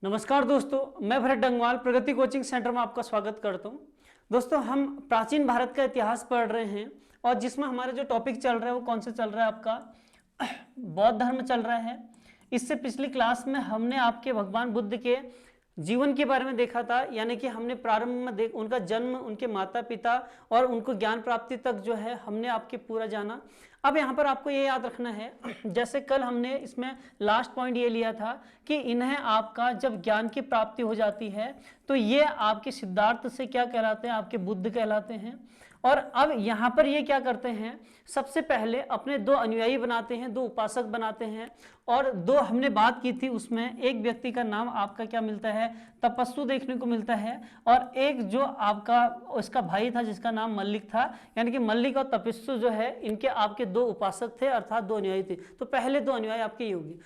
नमस्कार दोस्तों, मैं भरत डंगवाल प्रगति कोचिंग सेंटर में आपका स्वागत करता हूं। दोस्तों, हम प्राचीन भारत का इतिहास पढ़ रहे हैं और जिसमें हमारा जो टॉपिक चल रहा है वो कौन सा चल रहा है, आपका बौद्ध धर्म चल रहा है। इससे पिछली क्लास में हमने आपके भगवान बुद्ध के जीवन के बारे में देखा था, यानी कि हमने प्रारंभ में उनका जन्म, उनके माता पिता और उनको ज्ञान प्राप्ति तक जो है हमने आपके पूरा जाना। अब यहाँ पर आपको ये याद रखना है, जैसे कल हमने इसमें लास्ट पॉइंट ये लिया था कि इन्हें आपका जब ज्ञान की प्राप्ति हो जाती है तो ये आपके सिद्धार्थ से क्या कहलाते हैं, आपके बुद्ध कहलाते हैं। और अब यहाँ पर ये क्या करते हैं, सबसे पहले अपने दो अनुयायी बनाते हैं, दो उपासक बनाते हैं। और दो हमने बात की थी, उसमें एक व्यक्ति का नाम आपका क्या मिलता है, तपस्सु देखने को मिलता है, और एक जो आपका उसका भाई था जिसका नाम मल्लिक था। यानी कि मल्लिक और तपस्सु जो है इनके आपके दो उपासक थे, अर्थात दो अनुयायी थे। तो पहले दो अनुयायी आपके ये होगी।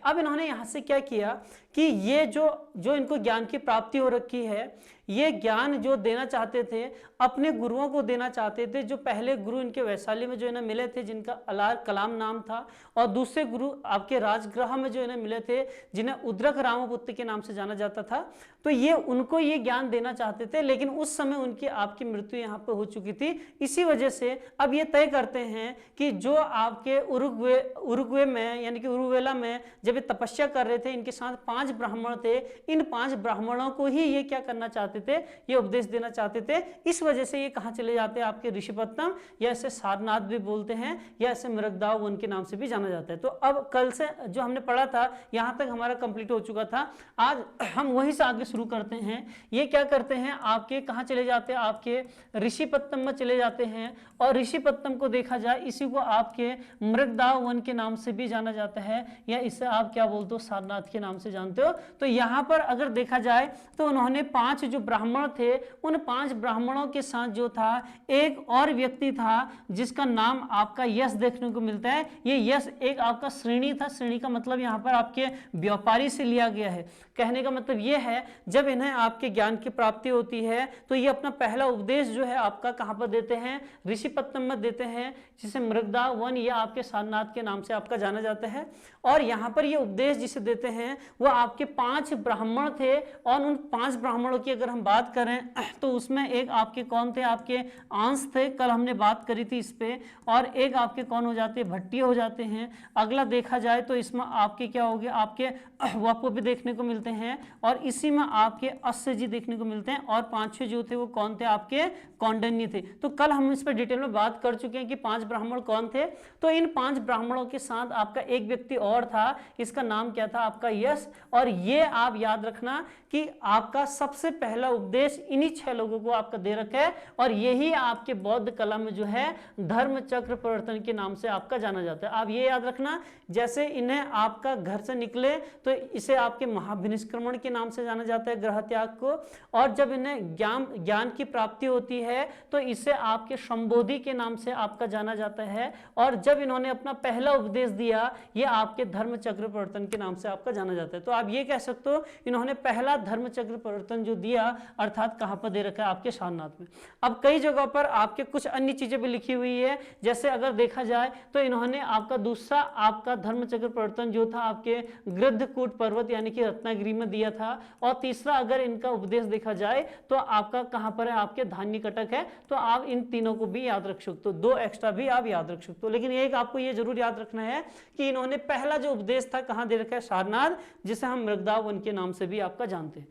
अब इन्होंने यहाँ से क्या किया कि ये जो इनको ज्ञान की प्राप्ति हो रखी है, ये ज्ञान जो देना चाहते थे अपने गुरुओं को देना चाहते थे। जो पहले गुरु इनके वैशाली में जो इन्हें मिले थे जिनका अलार कलाम नाम था, और दूसरे गुरु आपके राजगृह में जो इन्हें मिले थे जिन्हें उद्रक रामपुत्र के नाम से जाना जाता था। तो ये उनको ये ज्ञान देना चाहते थे, लेकिन उस समय उनकी आपकी मृत्यु यहाँ पर हो चुकी थी। इसी वजह से अब ये तय करते हैं कि जो आपके उरुग्वे में यानी कि उरुवेला में जब ये तपस्या कर रहे थे, इनके साथ 5 ब्राह्मण थे। इन 5 ब्राह्मणों को ही ये क्या करना चाहते थे, ये उपदेश देना चाहते थे। इस वजह से ये कहाँ चले जाते हैं, आपके ऋषिपत्तनम, या ऐसे सारनाथ भी बोलते हैं, या ऐसे मृगदाव वन के नाम से भी जाना जाता है। तो अब कल से जो हमने पढ़ा था यहाँ तक हमारा कंप्लीट हो चुका था। आज हम वहीं से आगे शुरू करते हैं। ये क्या करते हैं, आपके कहाँ चले जाते हैं, आपके ऋषिपत्तनम में चले जाते हैं। और ऋषिपत्तनम को देखा जाए, इसी को आपके मृगदाव वन के नाम से भी जाना जाता है, या इसे आप क्या बोलते हो, सारनाथ के नाम से जानते हो। तो यहाँ पर अगर देखा जाए तो उन्होंने 5 जो ब्राह्मण थे, उन 5 ब्राह्मणों के साथ जो था एक और व्यक्ति था जिसका नाम आपका यश देखने को मिलता है। ये यश एक आपका श्रेणी था। श्रेणी का मतलब यहाँ पर आपके व्यापारी से लिया गया है। कहने का मतलब ये है, जब इन्हें आपके ज्ञान की प्राप्ति होती है तो ये अपना पहला उपदेश जो है आपका कहाँ पर देते हैं, ऋषिपत्तनम में देते हैं, जिसे मृगदाव वन या आपके सारनाथ के नाम से आपका जाना जाता है। और यहाँ पर ये उपदेश जिसे देते हैं वो आपके 5 ब्राह्मण थे। और उन 5 ब्राह्मणों की अगर हम बात करें तो उसमें एक आपके कौन थे, आपके अंश थे, कल हमने बात करी थी इस पे। और एक आपके कौन हो जाते हैं, भट्टी हो जाते हैं। अगला देखा जाए तो इसमें आपके क्या हो गए, आपके वपु भी देखने को मिलते हैं, और इसी में आपके अस्य जी देखने को मिलते हैं। और 5 जो थे वो कौन थे, आपके कौंडिन्य थे। तो कल हम इस पर डिटेल में बात कर चुके हैं कि 5 ब्राह्मण कौन थे। तो इन 5 ब्राह्मणों के साथ आपका एक व्यक्ति और था, इसका नाम क्या था, आपका यश। और ये आप याद रखना कि आपका सबसे पहला उपदेश इन्हीं 6 लोगों को आपका दे रखा है। और यही आपके बौद्ध कला में जो है धर्म चक्र प्रवर्तन के नाम से आपका जाना जाता है। आप ये याद रखना, जैसे इन्हें आपका घर से निकले तो इसे आपके महाभिनिष्क्रमण के नाम से जाना जाता है, ग्रह त्याग को। और जब इन्हें ज्ञान की प्राप्ति होती है तो इसे आपके संबोधि के नाम से आपका जाना जाता है। और जब इन्होंने अपना पहला उपदेश दिया, ये आपके धर्म चक्र प्रवर्तन के नाम से आपका जाना जाता है। तो आप ये कह सकते हो इन्होंने पहला धर्म चक्र प्रवर्तन जो दिया, अर्थात कहां पर दे रखा है, आपके सारनाथ में। अब कई जगहों पर आपके कुछ अन्य चीजें भी लिखी हुई है, जैसे अगर देखा जाए तो इन्होंने आपका दूसरा आपका धर्म चक्र प्रवर्तन जो था आपके गृद्धकूट पर्वत यानी कि रत्नागिरी में दिया था। और तीसरा अगर इनका उपदेश देखा जाए तो आपका कहां पर है, आपके धान्य कटक है। तो आप इन तीनों को भी याद रख सकते हो, 2 एक्स्ट्रा भी आप याद रख सकते हो। लेकिन एक आपको ये जरूर याद रखना है कि इन्होंने पहला जो उपदेश था कहां दे रखा है, सारनाथ, जिसे हम मृगदाव वन के नाम से भी आपका जानते हैं।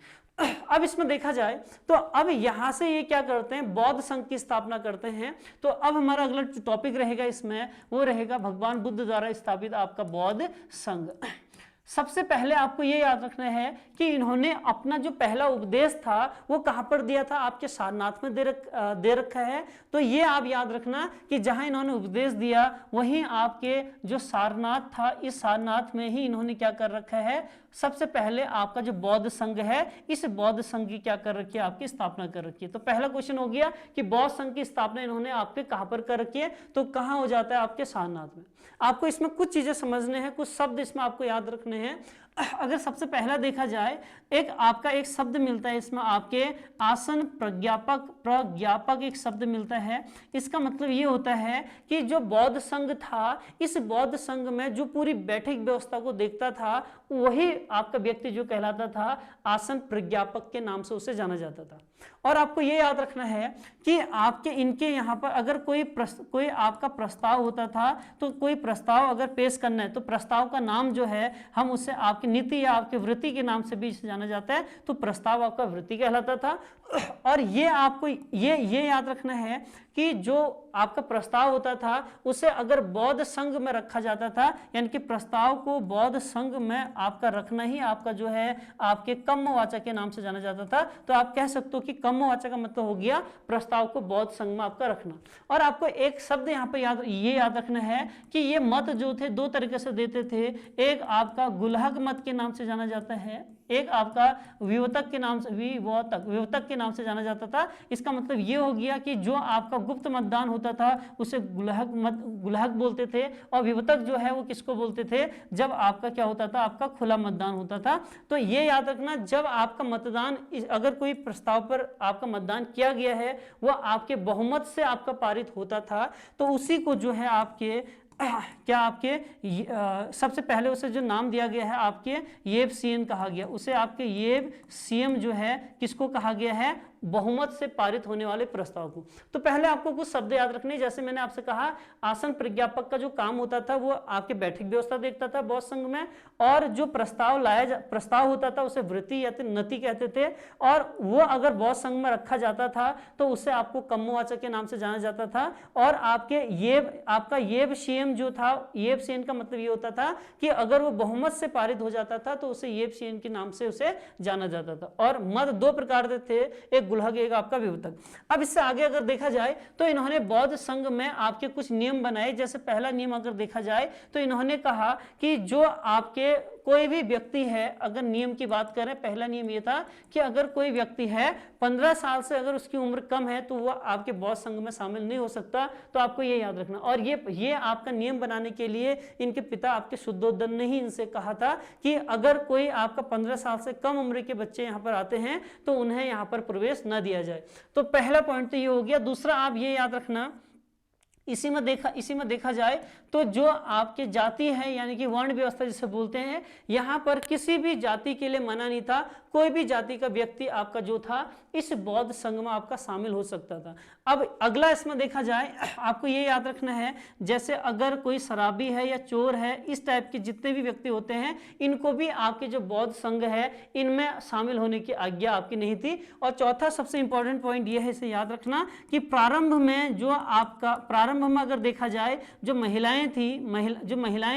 अब इसमें देखा जाए तो अब यहां से ये क्या करते हैं, बौद्ध संघ की स्थापना करते हैं। तो अब हमारा अगला टॉपिक रहेगा इसमें, वो रहेगा भगवान बुद्ध द्वारा स्थापित आपका बौद्ध संघ। सबसे पहले आपको ये याद रखना है कि इन्होंने अपना जो पहला उपदेश था वो कहां पर दिया था, आपके सारनाथ में दे रखा है। तो ये आप याद रखना कि जहां इन्होंने उपदेश दिया वहीं आपके जो सारनाथ था, इस सारनाथ में ही इन्होंने क्या कर रखा है, सबसे पहले आपका जो बौद्ध संघ है, इस बौद्ध संघ की क्या कर रखी है, आपकी स्थापना कर रखी है। तो पहला क्वेश्चन हो गया कि बौद्ध संघ की स्थापना इन्होंने आपके कहां पर कर रखी है, तो कहां हो जाता है, आपके सारनाथ में। आपको इसमें कुछ चीजें समझने हैं, कुछ शब्द इसमें आपको याद रखने रखने हैं। अगर सबसे पहला देखा जाए, एक आपका एक शब्द मिलता है इसमें, आपके आसन प्रज्ञापक एक शब्द मिलता है। इसका मतलब ये होता है कि जो बौद्ध संघ था, इस बौद्ध संघ में जो पूरी बैठक व्यवस्था को देखता था, वही आपका व्यक्ति जो कहलाता था आसन प्रज्ञापक के नाम से उसे जाना जाता था। और आपको ये याद रखना है कि आपके इनके यहाँ पर अगर कोई आपका प्रस्ताव होता था, तो कोई प्रस्ताव अगर पेश करना है तो प्रस्ताव का नाम जो है हम उसे आपकी नीति या आपकी वृत्ति के नाम से भी जाना जाता है, तो प्रस्ताव आपका वृत्ति कहलाता था। और ये आपको ये याद रखना है कि जो आपका प्रस्ताव होता था उसे अगर बौद्ध संघ में रखा जाता था, यानी कि प्रस्ताव को बौद्ध संघ में आपका रखना ही आपका जो है आपके कम्मवाचक के नाम से जाना जाता था। तो आप कह सकते हो कि कम्मवाचक का मतलब हो गया प्रस्ताव को बौद्ध संघ में आपका रखना। और आपको एक शब्द यहाँ पर याद रखना है कि ये मत जो थे दो तरीके से देते थे। एक आपका गुल्हक मत के नाम से जाना जाता है, एक आपका विवतक के नाम से जाना जाता था। इसका मतलब ये हो गया कि जो आपका गुप्त मतदान होता था उसे गुल्हक बोलते थे, और विवतक जो है वो किसको बोलते थे, जब आपका क्या होता था, आपका खुला मतदान होता था। तो ये याद रखना, जब आपका मतदान, अगर कोई प्रस्ताव पर आपका मतदान किया गया है वह आपके बहुमत से आपका पारित होता था, तो उसी को जो है आपके सबसे पहले उसे जो नाम दिया गया है आपके येब सीएम कहा गया, उसे आपके येब सीएम जो है किसको कहा गया है, बहुमत से पारित होने वाले प्रस्ताव को। तो पहले आपको कुछ शब्द याद रखने, जैसे मैंने आपसे कहा आसन प्रज्ञापक का जो काम होता था वो आपके बैठक व्यवस्था देखता था बौद्ध संघ में, और जो प्रस्ताव होता था उसे वृत्ति या नति कहते थे, और वो अगर बौद्ध संघ में रखा जाता था तो उसे आपको कम्मवाचक के नाम से जाना जाता था। और आपका येब सीएम जो था, येब सीएम का मतलब ये होता था कि अगर वो बहुमत से पारित हो जाता था तो उसे येब सीएम के नाम से उसे जाना जाता था। और मत दो प्रकार के थे, एक गुल्हक एक आपका विवतक। अब इससे आगे अगर देखा जाए तो इन्होंने बौद्ध संघ में आपके कुछ नियम बनाए। जैसे पहला नियम अगर देखा जाए तो इन्होंने कहा कि जो आपके कोई भी व्यक्ति है, अगर नियम की बात करें, पहला नियम ये था कि अगर कोई व्यक्ति है 15 साल से अगर उसकी उम्र कम है तो वह आपके बौद्ध संघ में शामिल नहीं हो सकता। तो आपको ये याद रखना। और ये आपका नियम बनाने के लिए इनके पिता आपके शुद्धोदन ने ही इनसे कहा था कि अगर कोई आपका 15 साल से कम उम्र के बच्चे यहाँ पर आते हैं तो उन्हें यहाँ पर प्रवेश न दिया जाए। तो पहला पॉइंट तो ये हो गया। दूसरा आप ये याद रखना, इसी में देखा जाए तो जो आपके जाति है, यानी कि वर्ण व्यवस्था जिसे बोलते हैं, यहाँ पर किसी भी जाति के लिए मना नहीं था। कोई भी जाति का व्यक्ति आपका जो था इस बौद्ध संघ में आपका शामिल हो सकता था। अब अगला इसमें देखा जाए, आपको ये याद रखना है, जैसे अगर कोई शराबी है या चोर है, इस टाइप के जितने भी व्यक्ति होते हैं, इनको भी आपके जो बौद्ध संघ है इनमें शामिल होने की आज्ञा आपकी नहीं थी। और चौथा सबसे इंपॉर्टेंट पॉइंट ये है, इसे याद रखना कि प्रारंभ में अगर देखा जाए जो महिलाएं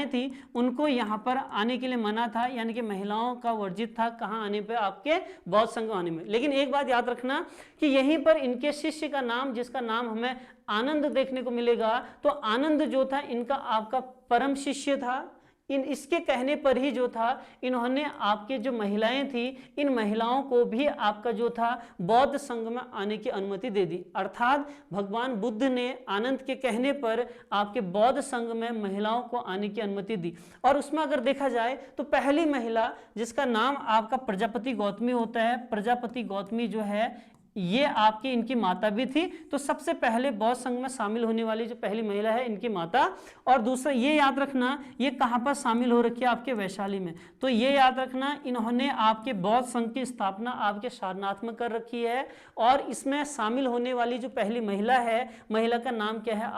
थी उनको यहाँ पर आने के लिए मना था, यानी कि महिलाओं का वर्जित था कहाँ आने पे, आपके बौद्ध संघ आने में। लेकिन एक बात याद रखना कि यहीं पर इनके शिष्य का नाम, जिसका नाम हमें आनंद देखने को मिलेगा, तो आनंद जो था इनका आपका परम शिष्य था। इसके कहने पर ही जो था इन्होंने आपके जो महिलाएं थी, इन महिलाओं को भी आपका जो था बौद्ध संघ में आने की अनुमति दे दी। अर्थात भगवान बुद्ध ने आनंद के कहने पर आपके बौद्ध संघ में महिलाओं को आने की अनुमति दी। और उसमें अगर देखा जाए तो पहली महिला जिसका नाम आपका प्रजापति गौतमी होता है, प्रजापति गौतमी जो है ये आपकी इनकी माता भी थी। तो सबसे पहले बौद्ध संघ में शामिल होने वाली जो पहली महिला है इनकी माता। और दूसरा ये याद रखना, ये कहाँ पर शामिल हो रखी है, आपके वैशाली में। तो ये याद रखना, इन्होंने आपके बौद्ध संघ की स्थापना आपके सारनाथ में कर रखी है। और इसमें शामिल होने वाली जो पहली महिला है, महिला का नाम क्या है,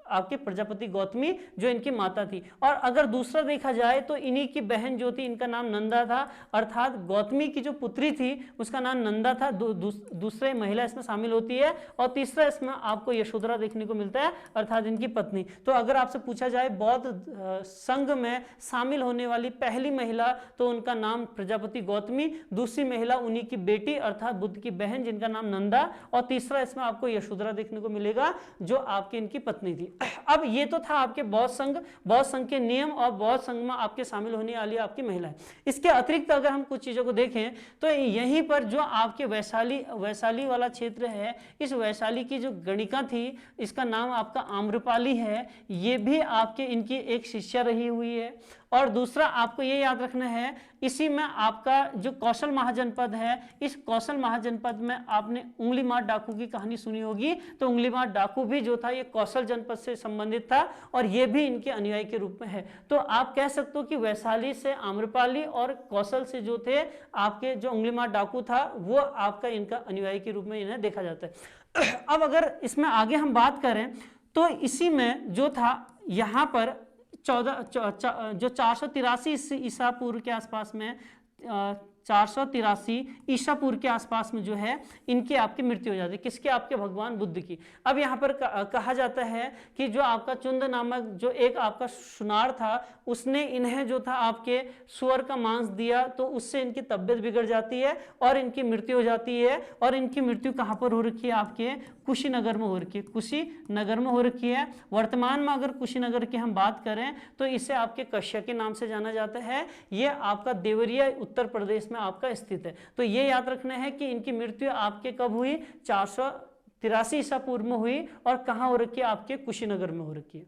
आपके प्रजापति गौतमी, जो इनकी माता थी। और अगर दूसरा देखा जाए तो इन्हीं की बहन जो थी, इनका नाम नंदा था, अर्थात गौतमी की जो पुत्री थी उसका नाम नंदा था। दूसरे महिला इसमें शामिल होती है। और तीसरा इसमें आपको यशोधरा देखने को मिलता है, अर्थात इनकी पत्नी। तो अगर आपसे पूछा जाए बौद्ध संघ में शामिल होने वाली पहली महिला, तो उनका नाम प्रजापति गौतमी, दूसरी महिला उन्हीं की बेटी अर्थात बुद्ध की बहन जिनका नाम नंदा, और तीसरा इसमें आपको यशोधरा देखने को मिलेगा जो आपकी इनकी पत्नी थी। अब ये तो था आपके बौद्ध संघ के नियम और बौद्ध संघ में आपके शामिल होने वाली आपकी महिलाएं। इसके अतिरिक्त अगर हम कुछ चीजों को देखें तो यहीं पर जो आपके वैशाली वाला क्षेत्र है, इस वैशाली की जो गणिका थी, इसका नाम आपका आम्रपाली है, ये भी आपके इनकी एक शिष्या रही हुई है। और दूसरा आपको ये याद रखना है, इसी में आपका जो कौशल महाजनपद है, इस कौशल महाजनपद में आपने उंगली मार डाकू की कहानी सुनी होगी, तो उंगली मार डाकू भी जो था ये कौशल जनपद से संबंधित था और ये भी इनके अनुयायी के रूप में है। तो आप कह सकते हो कि वैशाली से आम्रपाली और कौशल से जो थे आपके जो उंगली मार डाकू था वो आपका इनका अनुयायी के रूप में इन्हें देखा जाता है। अब अगर इसमें आगे हम बात करें तो इसी में जो था यहाँ पर 483 ईसा पूर्व के आसपास में 483 ईसा पूर्व के आसपास में जो है इनकी आपकी मृत्यु हो जाती है। किसके? आपके भगवान बुद्ध की। अब यहाँ पर कहा जाता है कि जो आपका चुंद नामक जो एक आपका सुनार था, उसने इन्हें जो था आपके सुअर का मांस दिया, तो उससे इनकी तबीयत बिगड़ जाती है और इनकी मृत्यु हो जाती है। और इनकी मृत्यु कहाँ पर हो रखी है? आपके कुशीनगर में हो रखी है, कुशीनगर में हो रखी है। वर्तमान में अगर कुशीनगर की हम बात करें तो इसे आपके कश्य के नाम से जाना जाता है। ये आपका देवरिया उत्तर प्रदेश में आपका स्थित है। तो ये याद रखना है कि इनकी मृत्यु आपके कब हुई? 483 ईसा पूर्व में हुई और कहाँ हो रखी है? आपके कुशीनगर में हो रखी है।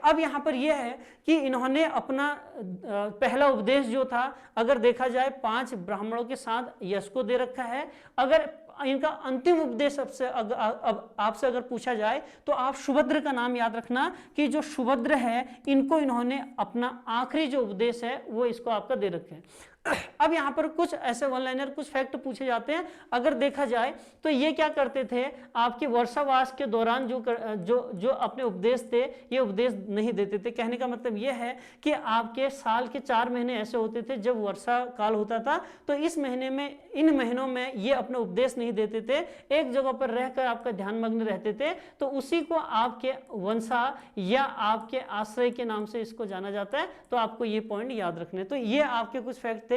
अब यहाँ पर यह है कि इन्होंने अपना पहला उपदेश जो था, अगर देखा जाए 5 ब्राह्मणों के साथ यश को दे रखा है। अगर इनका अंतिम उपदेश आपसे अगर पूछा जाए तो आप सुभद्र का नाम याद रखना कि जो सुभद्र है इनको इन्होंने अपना आखिरी जो उपदेश है वो इसको आपका दे रखे हैं। अब यहाँ पर कुछ ऐसे वन लाइनर कुछ फैक्ट पूछे जाते हैं। अगर देखा जाए तो ये क्या करते थे, आपके वर्षावास के दौरान जो अपने उपदेश थे ये उपदेश नहीं देते थे। कहने का मतलब ये है कि आपके साल के 4 महीने ऐसे होते थे जब वर्षा काल होता था, तो इस महीने में इन महीनों में ये अपने उपदेश नहीं देते थे, एक जगह पर रहकर आपका ध्यान मग्न रहते थे। तो उसी को आपके वंशा या आपके आश्रय के नाम से इसको जाना जाता है। तो आपको ये पॉइंट याद रखने। तो ये आपके कुछ फैक्ट थे।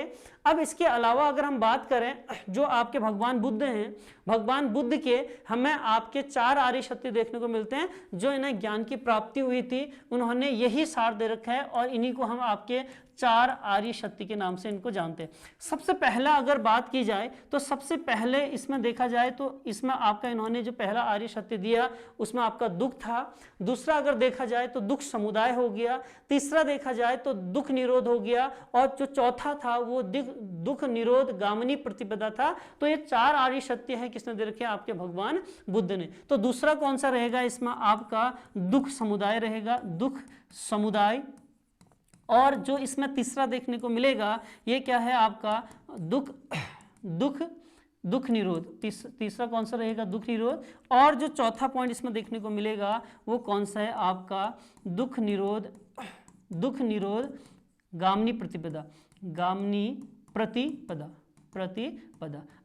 अब इसके अलावा अगर हम बात करें जो आपके भगवान बुद्ध हैं, भगवान बुद्ध के हमें आपके 4 आर्य सत्य देखने को मिलते हैं जो इन्हें ज्ञान की प्राप्ति हुई थी। उन्होंने यही सार दे रखा है और इन्हीं को हम आपके 4 आर्य सत्य के नाम से इनको जानते हैं। सबसे पहला अगर बात की जाए तो सबसे पहले इसमें देखा जाए तो इसमें आपका इन्होंने जो पहला आर्य सत्य दिया उसमें आपका दुख था। दूसरा अगर देखा जाए तो दुख समुदाय हो गया। तीसरा देखा जाए तो दुख निरोध हो गया और जो चौथा था वो दुख निरोध गामिनी प्रतिपदा था। तो ये 4 आर्य सत्य है किसने दे रखे? आपके भगवान बुद्ध ने। तो दूसरा कौन सा रहेगा? इसमें आपका दुख समुदाय रहेगा, दुख समुदाय। और जो इसमें तीसरा देखने को मिलेगा ये क्या है? आपका दुख निरोध। तीसरा कौन सा रहेगा? दुख निरोध। और जो चौथा पॉइंट इसमें देखने को मिलेगा वो कौन सा है? आपका दुख निरोध गामिनी प्रतिपदा, गामिनी प्रतिपदा।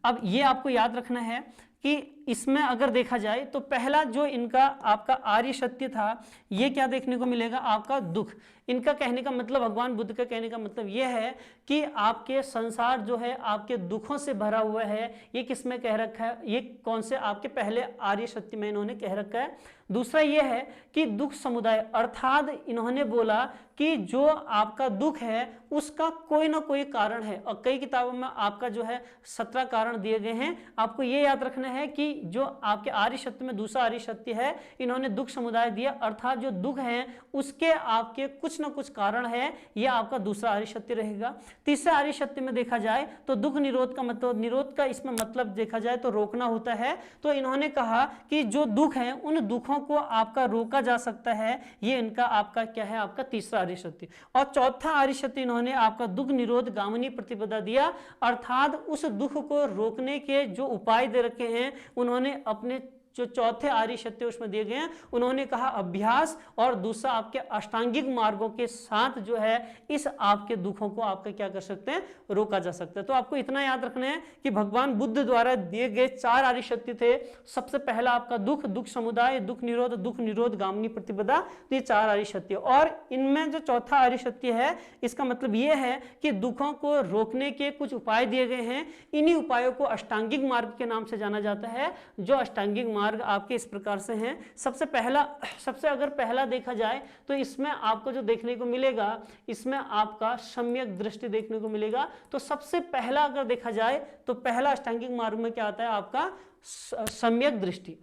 अब ये आपको याद रखना है कि इसमें अगर देखा जाए तो पहला जो इनका आपका आर्य सत्य था ये क्या देखने को मिलेगा? आपका दुख। इनका कहने का मतलब, भगवान बुद्ध का कहने का मतलब ये है कि आपके संसार जो है आपके दुखों से भरा हुआ है। ये किस में कह रखा है? ये कौन से आपके पहले आर्य सत्य में इन्होंने कह रखा है। दूसरा ये है कि दुख समुदाय, अर्थात इन्होंने बोला कि जो आपका दुख है उसका कोई ना कोई कारण है। और कई किताबों में आपका जो है 17 कारण दिए गए हैं। आपको ये याद रखना है कि जो आपके आर्य सत्य में दूसरा आर्य सत्य है, इन्होंने दुख समुदाय दिया, अर्थात जो दुख है उसके आपके कुछ ना कुछ कारण है। यह आपका दूसरा आर्य सत्य रहेगा। तीसरा आर्य सत्य में देखा जाए तो दुख निरोध का मतलब, निरोध का इसमें मतलब देखा जाए तो रोकना होता है। तो इन्होंने कहा कि जो दुख है उन दुखों को आपका रोका जा सकता है। ये इनका आपका क्या है? आपका तीसरा आर्य सत्य। और चौथा आर्य सत्य इन्होंने आपका दुख निरोध गामिनी प्रतिपदा दिया, अर्थात उस दुख को रोकने के जो उपाय दे रखे हैं उन्होंने अपने जो चौथे आर्य सत्य उसमें दिए गए हैं। उन्होंने कहा अभ्यास और दूसरा आपके अष्टांगिक मार्गों के साथ जो है इस आपके दुखों को आपका क्या कर सकते हैं? रोका जा सकता है। तो आपको इतना याद रखना है कि भगवान बुद्ध द्वारा दिए गए 4 आर्य सत्य थे। सबसे पहला आपका दुख समुदाय, दुख निरोध गामिनी प्रतिपदा, तो ये 4 आर्य सत्य। और इनमें जो चौथा आर्य सत्य है इसका मतलब ये है कि दुखों को रोकने के कुछ उपाय दिए गए हैं। इन्हीं उपायों को अष्टांगिक मार्ग के नाम से जाना जाता है। जो अष्टांगिक मार्ग आपके इस प्रकार से हैं। सबसे अगर पहला देखा जाए तो इसमें आपको जो देखने को मिलेगा, इसमें आपका सम्यक दृष्टि देखने को मिलेगा। तो सबसे पहला अगर देखा जाए तो पहला अष्टांगिक मार्ग में क्या आता है आपका सम्यक दृष्टि।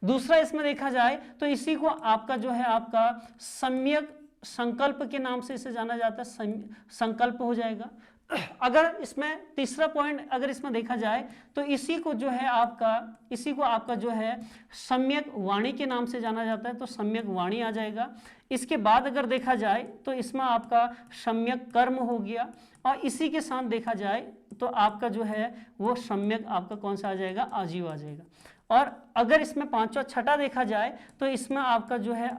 दूसरा इसमें देखा जाए तो इसी को आपका जो है आपका सम्यक संकल्प के नाम से इसे जाना जाता है, संकल्प हो जाएगा। अगर इसमें तीसरा पॉइंट अगर इसमें देखा जाए तो इसी को आपका जो है सम्यक वाणी के नाम से जाना जाता है, तो सम्यक वाणी आ जाएगा। इसके बाद अगर देखा जाए तो इसमें आपका सम्यक कर्म हो गया, और इसी के साथ देखा जाए तो आपका जो है वो सम्यक आपका कौन सा आ जाएगा, आजीव आ जाएगा। और अगर इसमें पांचवा छठा देखा जाए तो इसमें आपका जो है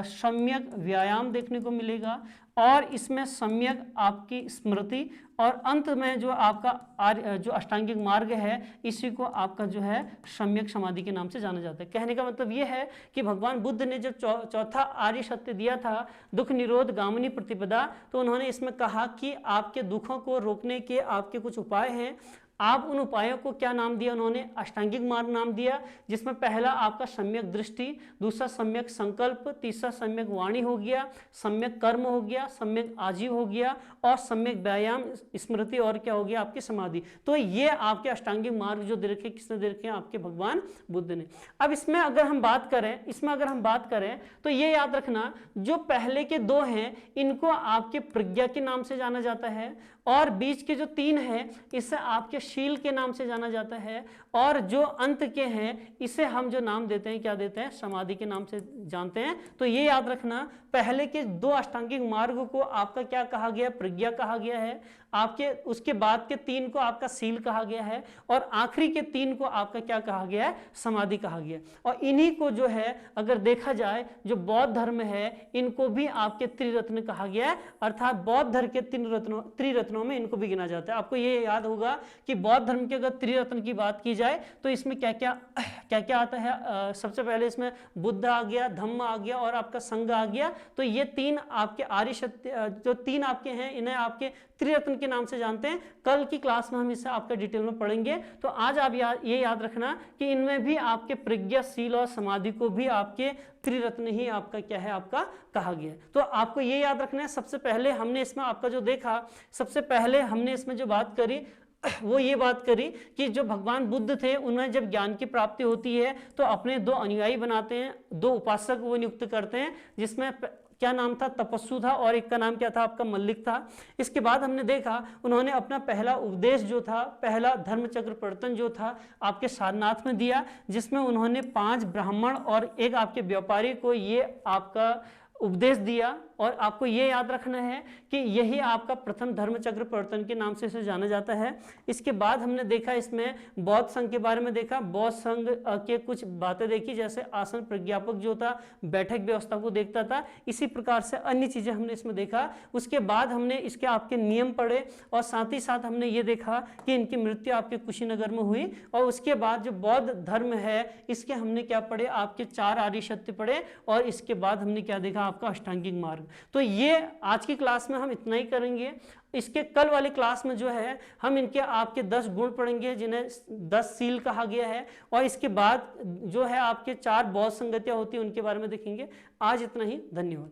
सम्यक व्यायाम देखने को मिलेगा, और इसमें सम्यक आपकी स्मृति, और अंत में जो आपका जो अष्टांगिक मार्ग है इसी को आपका जो है सम्यक समाधि के नाम से जाना जाता है। कहने का मतलब ये है कि भगवान बुद्ध ने जब चौथा आर्य सत्य दिया था, दुख निरोध गामिनी प्रतिपदा, तो उन्होंने इसमें कहा कि आपके दुखों को रोकने के आपके कुछ उपाय हैं। आप उन उपायों को क्या नाम दिया, उन्होंने अष्टांगिक मार्ग नाम दिया, जिसमें पहला आपका सम्यक दृष्टि, दूसरा सम्यक संकल्प, तीसरा सम्यक वाणी हो गया, सम्यक कर्म हो गया, सम्यक आजीव हो गया, और सम्यक व्यायाम, स्मृति, और क्या हो गया आपकी समाधि। तो ये आपके अष्टांगिक मार्ग जो दे रखे, किसने दे रखे, आपके भगवान बुद्ध ने। अब इसमें अगर हम बात करें तो ये याद रखना, जो पहले के दो हैं इनको आपके प्रज्ञा के नाम से जाना जाता है, और बीच के जो तीन हैं इसे आपके शील के नाम से जाना जाता है, और जो अंत के हैं इसे हम जो नाम देते हैं, क्या देते हैं, समाधि के नाम से जानते हैं। तो ये याद रखना, पहले के दो अष्टांगिक मार्ग को आपका क्या कहा गया, प्रज्ञा कहा गया है, आपके उसके बाद के तीन को आपका शील कहा गया है, और आखिरी के तीन को आपका क्या कहा गया है, समाधि कहा गया। और इन्हीं को जो है अगर देखा जाए, जो बौद्ध धर्म है इनको भी आपके त्रिरत्न कहा गया है, अर्थात बौद्ध धर्म के त्रिरत्नों में इनको भी गिना जाता है। आपको ये याद होगा कि बौद्ध धर्म के अगर त्रिरत्न की बात की जाए तो इसमें क्या क्या आता है। सबसे पहले इसमें बुद्ध आ गया, धम्म आ गया, और आपका संघ आ गया। तो ये तीन आपके आर्य सत्य जो तीन आपके हैं, इन्हें आपके त्रिरत्न के नाम से जानते हैं। कल की क्लास में हम इसे आपका डिटेल में पढ़ेंगे। तो आज आप ये याद रखना कि इनमें भी आपके प्रज्ञा, शील और समाधि को भी आपके त्रिरत्न ही आपका क्या है, आपका कहा गया है। तो आपको ये याद रखना है, सबसे पहले हमने इसमें आपका जो देखा, सबसे पहले हमने इसमें जो बात करी वो ये बात करी कि जो भगवान बुद्ध थे उन्हें जब ज्ञान की प्राप्ति होती है तो अपने दो अनुयायी बनाते हैं, दो उपासक वो नियुक्त करते हैं, जिसमें क्या नाम था, तपस्सु था, और एक का नाम क्या था, आपका मल्लिक था। इसके बाद हमने देखा उन्होंने अपना पहला उपदेश जो था, पहला धर्मचक्र प्रवर्तन जो था आपके सारनाथ में दिया, जिसमें उन्होंने 5 ब्राह्मण और एक आपके व्यापारी को ये आपका उपदेश दिया। और आपको ये याद रखना है कि यही आपका प्रथम धर्मचक्र प्रवर्तन के नाम से इसे जाना जाता है। इसके बाद हमने देखा इसमें बौद्ध संघ के बारे में देखा, बौद्ध संघ के कुछ बातें देखी, जैसे आसन प्रज्ञापक जो था बैठक व्यवस्था को देखता था, इसी प्रकार से अन्य चीजें हमने इसमें देखा। उसके बाद हमने इसके आपके नियम पढ़े, और साथ ही साथ हमने ये देखा कि इनकी मृत्यु आपके कुशीनगर में हुई। और उसके बाद जो बौद्ध धर्म है इसके हमने क्या पढ़े, आपके 4 आर्य सत्य पढ़े, और इसके बाद हमने क्या देखा, आपका अष्टांगिक मार्ग। तो ये आज की क्लास में हम इतना ही करेंगे। इसके कल वाली क्लास में जो है हम इनके आपके 10 गुण पढ़ेंगे, जिन्हें 10 सील कहा गया है, और इसके बाद जो है आपके 4 बौद्ध संगतियां होती हैं उनके बारे में देखेंगे। आज इतना ही, धन्यवाद।